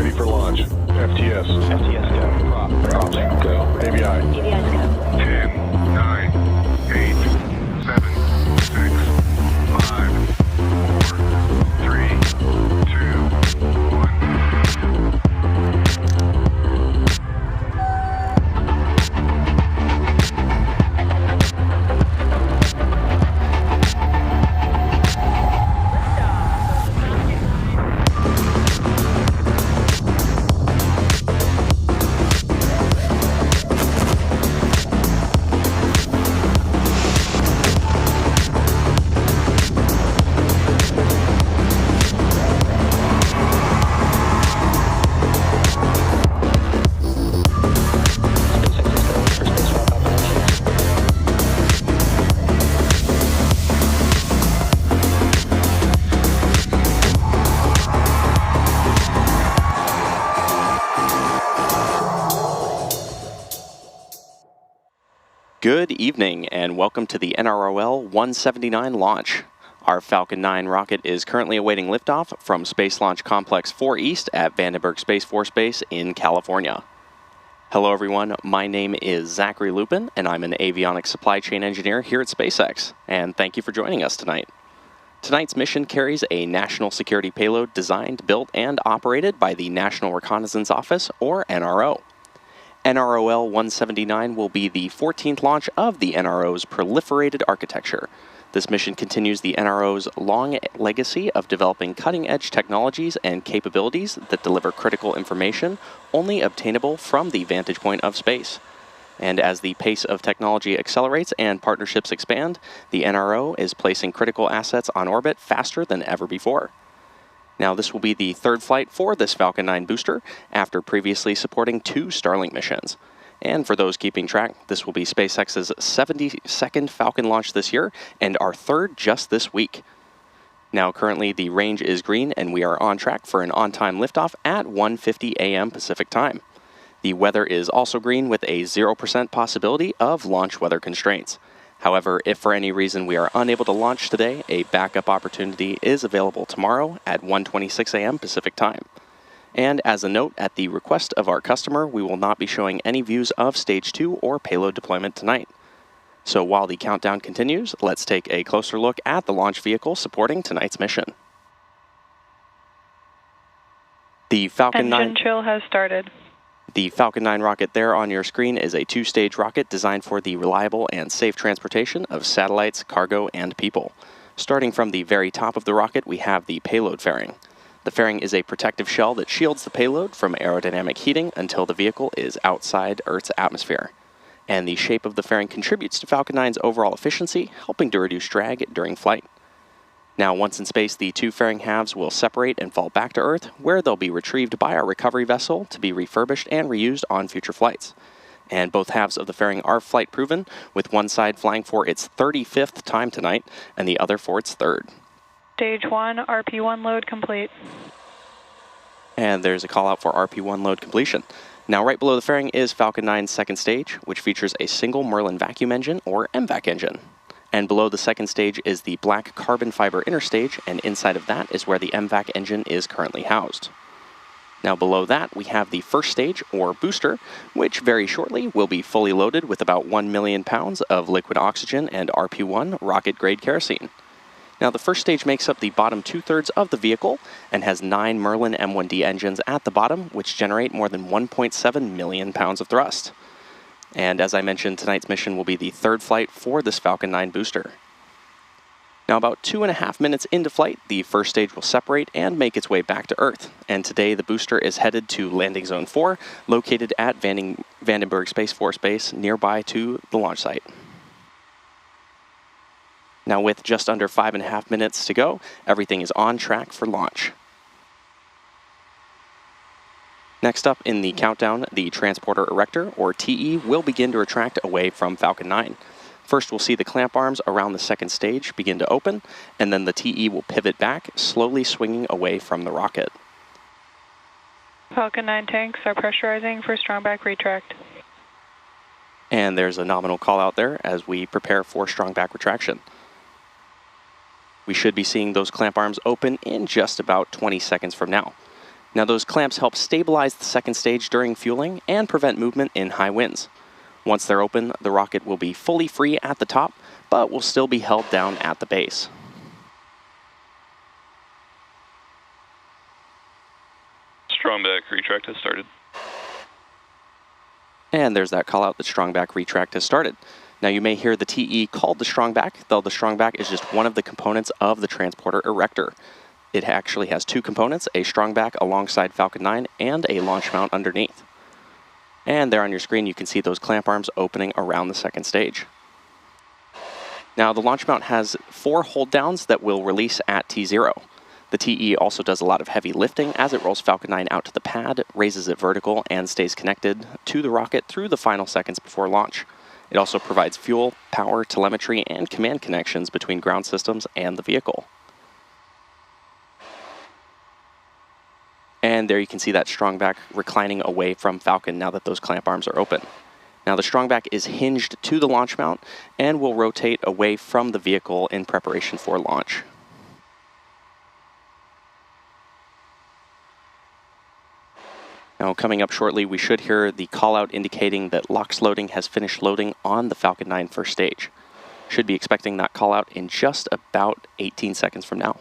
Ready for launch. FTS. FTS go. Prop. Go. AVI. AVI's go. 10, 9, 8, 7, 6, 5, 4, 3, 2, 1. Good evening and welcome to the NROL-179 launch. Our Falcon 9 rocket is currently awaiting liftoff from Space Launch Complex 4 East at Vandenberg Space Force Base in California. Hello everyone, my name is Zachary Lupin and I'm an avionics supply chain engineer here at SpaceX, and thank you for joining us tonight. Tonight's mission carries a national security payload designed, built, and operated by the National Reconnaissance Office, or NRO. NROL-179 will be the 14th launch of the NRO's proliferated architecture. This mission continues the NRO's long legacy of developing cutting-edge technologies and capabilities that deliver critical information only obtainable from the vantage point of space. And as the pace of technology accelerates and partnerships expand, the NRO is placing critical assets on orbit faster than ever before. Now, this will be the third flight for this Falcon 9 booster after previously supporting 2 Starlink missions. And for those keeping track, this will be SpaceX's 72nd Falcon launch this year and our third just this week. Now, currently the range is green and we are on track for an on-time liftoff at 1:50 a.m. Pacific time. The weather is also green with a 0% possibility of launch weather constraints. However, if for any reason we are unable to launch today, a backup opportunity is available tomorrow at 1:26 a.m. Pacific time. And as a note, at the request of our customer, we will not be showing any views of Stage 2 or payload deployment tonight. So while the countdown continues, let's take a closer look at the launch vehicle supporting tonight's mission. The Falcon 9... Engine chill has started. The Falcon 9 rocket there on your screen is a 2-stage rocket designed for the reliable and safe transportation of satellites, cargo, and people. Starting from the very top of the rocket, we have the payload fairing. The fairing is a protective shell that shields the payload from aerodynamic heating until the vehicle is outside Earth's atmosphere. And the shape of the fairing contributes to Falcon 9's overall efficiency, helping to reduce drag during flight. Now, once in space, the 2 fairing halves will separate and fall back to Earth, where they'll be retrieved by our recovery vessel to be refurbished and reused on future flights. And both halves of the fairing are flight-proven, with one side flying for its 35th time tonight, and the other for its 3rd. Stage 1, RP1 load complete. And there's a call-out for RP1 load completion. Now, right below the fairing is Falcon 9's 2nd stage, which features a single Merlin vacuum engine, or MVAC engine. And below the 2nd stage is the black carbon fiber inner stage, and inside of that is where the MVAC engine is currently housed. Now below that, we have the 1st stage, or booster, which very shortly will be fully loaded with about 1 million pounds of liquid oxygen and RP1 rocket-grade kerosene. Now the 1st stage makes up the bottom 2/3 of the vehicle and has 9 Merlin M1D engines at the bottom, which generate more than 1.7 million pounds of thrust. And as I mentioned, tonight's mission will be the 3rd flight for this Falcon 9 booster. Now, about 2.5 minutes into flight, the 1st stage will separate and make its way back to Earth. And today, the booster is headed to Landing Zone 4, located at Vandenberg Space Force Base, nearby to the launch site. Now, with just under 5.5 minutes to go, everything is on track for launch. Next up in the countdown, the transporter erector, or TE, will begin to retract away from Falcon 9. First, we'll see the clamp arms around the 2nd stage begin to open, and then the TE will pivot back, slowly swinging away from the rocket. Falcon 9 tanks are pressurizing for strong back retract. And there's a nominal call out there as we prepare for strong back retraction. We should be seeing those clamp arms open in just about 20 seconds from now. Now those clamps help stabilize the second stage during fueling and prevent movement in high winds. Once they're open, the rocket will be fully free at the top, but will still be held down at the base. Strong back retract has started. And there's that call out that strong back retract has started. Now you may hear the TE called the strong back, though the strong back is just one of the components of the transporter erector. It actually has two components, a strong back alongside Falcon 9 and a launch mount underneath. And there on your screen you can see those clamp arms opening around the second stage. Now the launch mount has 4 hold downs that will release at T0. The TE also does a lot of heavy lifting as it rolls Falcon 9 out to the pad, raises it vertical, and stays connected to the rocket through the final seconds before launch. It also provides fuel, power, telemetry, and command connections between ground systems and the vehicle. And there you can see that strong back reclining away from Falcon now that those clamp arms are open. Now the strong back is hinged to the launch mount and will rotate away from the vehicle in preparation for launch. Now coming up shortly, we should hear the call out indicating that LOX loading has finished loading on the Falcon 9 first stage. Should be expecting that call out in just about 18 seconds from now.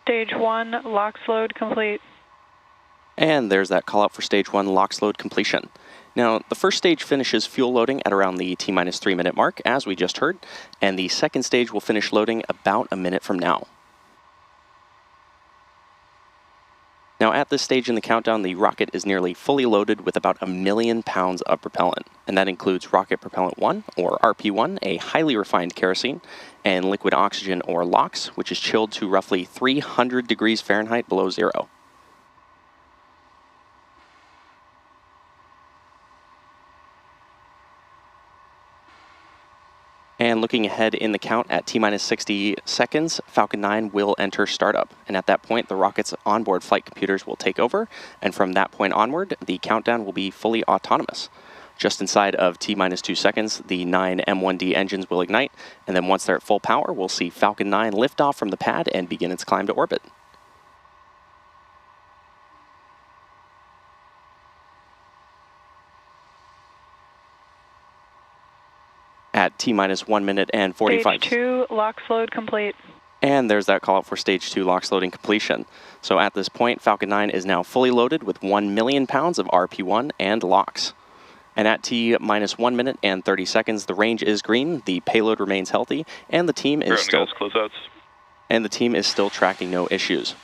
Stage 1, LOX load complete. And there's that call out for stage 1 LOX load completion. Now, the first stage finishes fuel loading at around the T-3 minute mark, as we just heard, and the second stage will finish loading about a minute from now. Now, at this stage in the countdown, the rocket is nearly fully loaded with about 1 million pounds of propellant, and that includes rocket propellant 1, or RP1, a highly refined kerosene, and liquid oxygen, or LOX, which is chilled to roughly 300 degrees Fahrenheit below zero. And looking ahead in the count at T-minus 60 seconds, Falcon 9 will enter startup. And at that point, the rocket's onboard flight computers will take over. And from that point onward, the countdown will be fully autonomous. Just inside of T-minus 2 seconds, the 9 M1D engines will ignite. And then once they're at full power, we'll see Falcon 9 lift off from the pad and begin its climb to orbit. At T-minus 1 minute and 45. Stage 2, LOX load complete. And there's that call out for stage 2 LOX loading completion. So at this point, Falcon 9 is now fully loaded with 1 million pounds of RP1 and LOX. And at T-minus 1 minute and 30 seconds, the range is green, the payload remains healthy, and the team is still tracking no issues.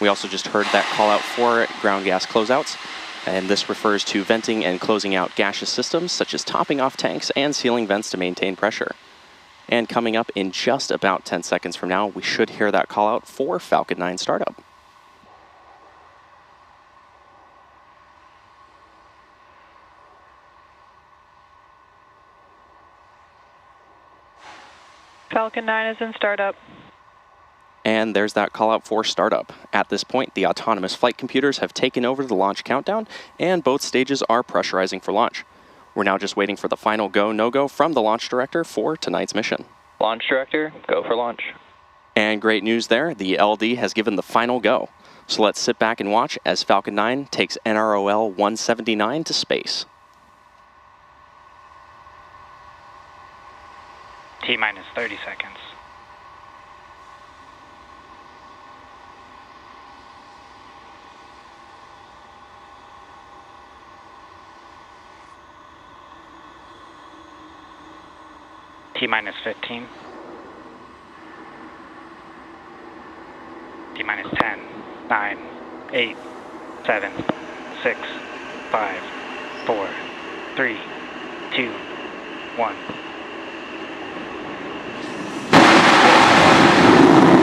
We also just heard that call out for ground gas closeouts. And this refers to venting and closing out gaseous systems, such as topping off tanks and sealing vents to maintain pressure. And coming up in just about 10 seconds from now, we should hear that call out for Falcon 9 startup. Falcon 9 is in startup. And there's that call out for startup. At this point, the autonomous flight computers have taken over the launch countdown, and both stages are pressurizing for launch. We're now just waiting for the final go, no-go from the launch director for tonight's mission. Launch director, go for launch. And great news there, the LD has given the final go. So let's sit back and watch as Falcon 9 takes NROL-179 to space. T-minus 30 seconds. T-minus 15. T-minus 10, 9, 8, 7, 6, 5, 4, 3, 2, 1.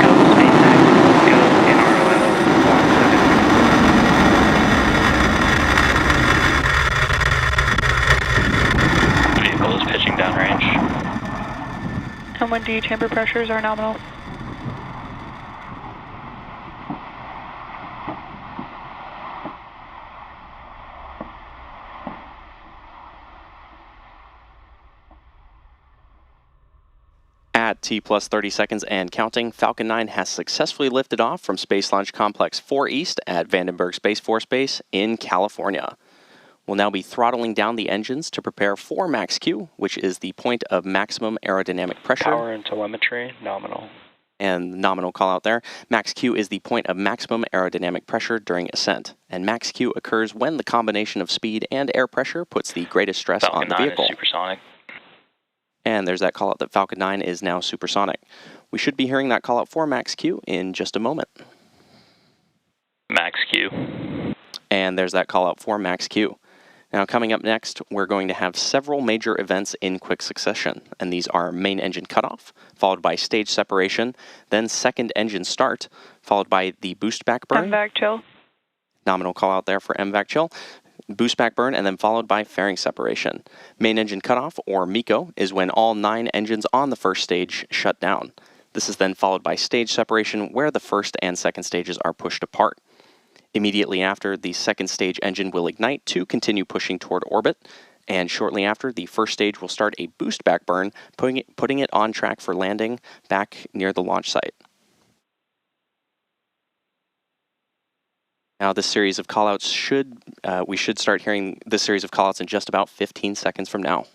Go SpaceX, go NROL-179. Vehicle is pitching downrange. 1D chamber pressures are nominal. At T plus 30 seconds and counting, Falcon 9 has successfully lifted off from Space Launch Complex 4 East at Vandenberg Space Force Base in California. We'll now be throttling down the engines to prepare for max Q, which is the point of maximum aerodynamic pressure. Power and telemetry, nominal. And nominal call out there. Max Q is the point of maximum aerodynamic pressure during ascent. And max Q occurs when the combination of speed and air pressure puts the greatest stress on the vehicle. Falcon 9 is supersonic. And there's that call out that Falcon 9 is now supersonic. We should be hearing that call out for max Q in just a moment. Max Q. And there's that call out for max Q. Now, coming up next, we're going to have several major events in quick succession, and these are main engine cutoff, followed by stage separation, then second engine start, followed by the boost back burn. MVAC chill. Nominal call out there for MVAC chill. Boost back burn, and then followed by fairing separation. Main engine cutoff, or MECO, is when all 9 engines on the first stage shut down. This is then followed by stage separation, where the first and second stages are pushed apart. Immediately after, the second stage engine will ignite to continue pushing toward orbit, and shortly after, the first stage will start a boost back burn, putting it on track for landing back near the launch site. Now, this series of callouts we should start hearing this series of callouts in just about 15 seconds from now.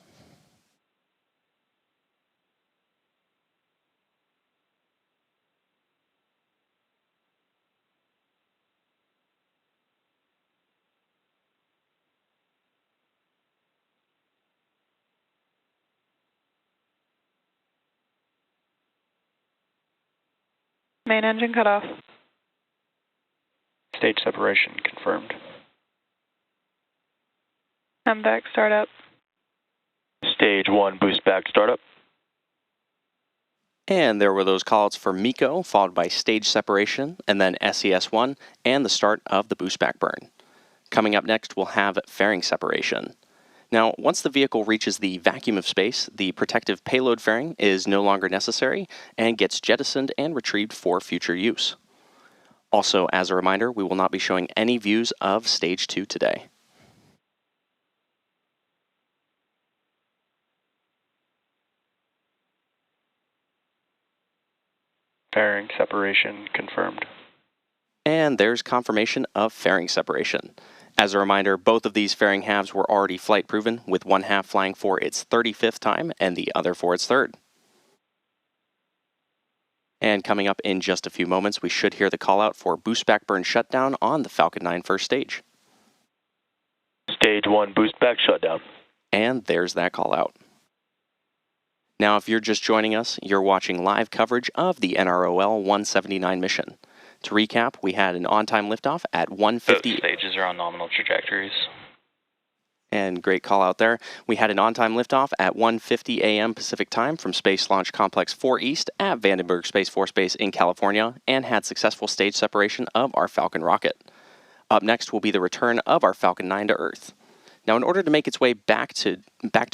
Main engine cutoff. Stage separation confirmed. MVAC startup. Stage 1 boost back startup. And there were those callouts for MECO, followed by stage separation, and then SES-1, and the start of the boost back burn. Coming up next, we'll have fairing separation. Now, once the vehicle reaches the vacuum of space, the protective payload fairing is no longer necessary and gets jettisoned and retrieved for future use. Also, as a reminder, we will not be showing any views of Stage 2 today. Fairing separation confirmed. And there's confirmation of fairing separation. As a reminder, both of these fairing halves were already flight proven, with one half flying for its 35th time and the other for its 3rd. And coming up in just a few moments, we should hear the call out for boost back burn shutdown on the Falcon 9 first stage. Stage 1 boost back shutdown. And there's that call out. Now, if you're just joining us, you're watching live coverage of the NROL-179 mission. To recap, we had an on-time liftoff at 1:50. Both stages are on nominal trajectories. And great call out there. We had an on-time liftoff at 1:50 a.m. Pacific time from Space Launch Complex 4 East at Vandenberg Space Force Base in California, and had successful stage separation of our Falcon rocket. Up next will be the return of our Falcon 9 to Earth. Now, in order to make its way back to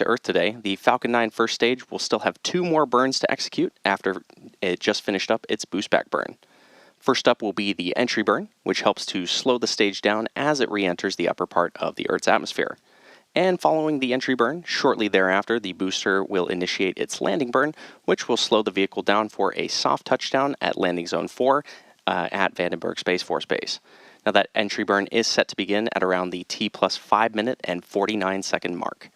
Earth today, the Falcon 9 first stage will still have 2 more burns to execute after it just finished up its boost back burn. First up will be the entry burn, which helps to slow the stage down as it re-enters the upper part of the Earth's atmosphere. And following the entry burn, shortly thereafter, the booster will initiate its landing burn, which will slow the vehicle down for a soft touchdown at Landing Zone 4 at Vandenberg Space Force Base. Now, that entry burn is set to begin at around the T plus 5 minute and 49 second mark.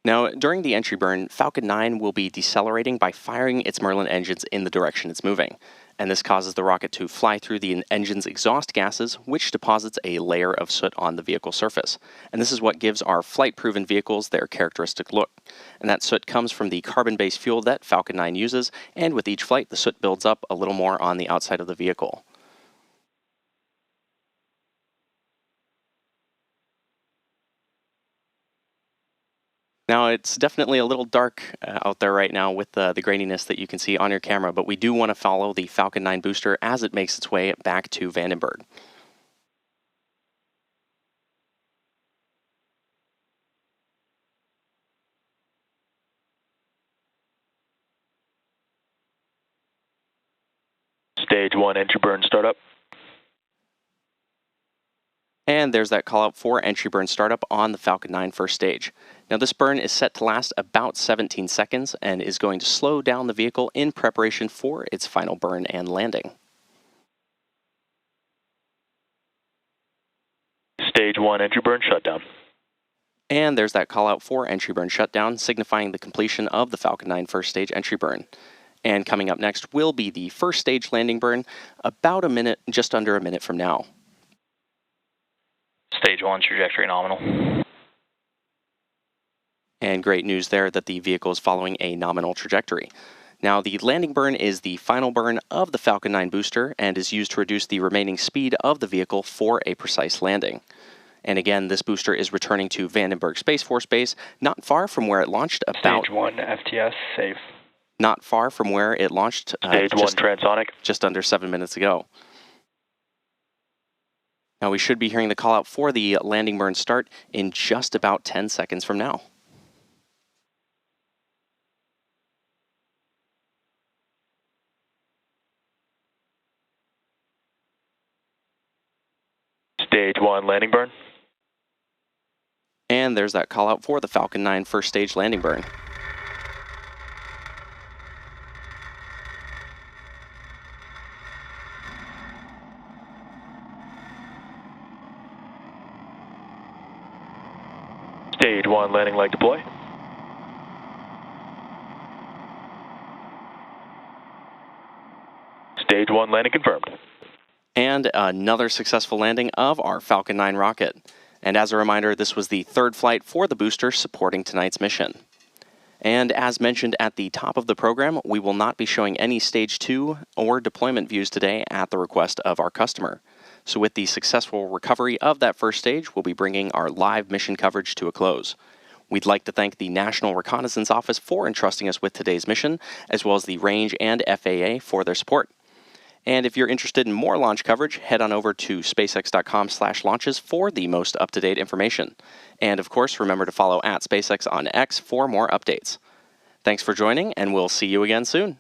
Now, during the entry burn, Falcon 9 will be decelerating by firing its Merlin engines in the direction it's moving. and this causes the rocket to fly through the engine's exhaust gases, which deposits a layer of soot on the vehicle surface. And this is what gives our flight-proven vehicles their characteristic look. And that soot comes from the carbon-based fuel that Falcon 9 uses, and with each flight, the soot builds up a little more on the outside of the vehicle. Now, it's definitely a little dark out there right now with the graininess that you can see on your camera, but we do want to follow the Falcon 9 booster as it makes its way back to Vandenberg. Stage 1 entry burn startup. And there's that call out for entry burn startup on the Falcon 9 first stage. Now this burn is set to last about 17 seconds and is going to slow down the vehicle in preparation for its final burn and landing. Stage 1 entry burn shutdown. And there's that call out for entry burn shutdown, signifying the completion of the Falcon 9 first stage entry burn. And coming up next will be the first stage landing burn, about a minute, just under a minute from now. Stage 1 trajectory nominal. And great news there that the vehicle is following a nominal trajectory. Now, the landing burn is the final burn of the Falcon 9 booster and is used to reduce the remaining speed of the vehicle for a precise landing. And again, this booster is returning to Vandenberg Space Force Base, not far from where it launched about... Stage 1 FTS safe. Not far from where it launched Stage 1 transonic. just under 7 minutes ago. Now we should be hearing the call out for the landing burn start in just about 10 seconds from now. Stage 1 landing burn. And there's that call out for the Falcon 9 first stage landing burn. Stage 1 landing leg deploy. Stage 1 landing confirmed. And another successful landing of our Falcon 9 rocket. And as a reminder, this was the third flight for the booster supporting tonight's mission. And as mentioned at the top of the program, we will not be showing any Stage 2 or deployment views today at the request of our customer. So with the successful recovery of that first stage, we'll be bringing our live mission coverage to a close. We'd like to thank the National Reconnaissance Office for entrusting us with today's mission, as well as the Range and FAA for their support. And if you're interested in more launch coverage, head on over to spacex.com/launches for the most up-to-date information. And of course, remember to follow @SpaceX on X for more updates. Thanks for joining, and we'll see you again soon.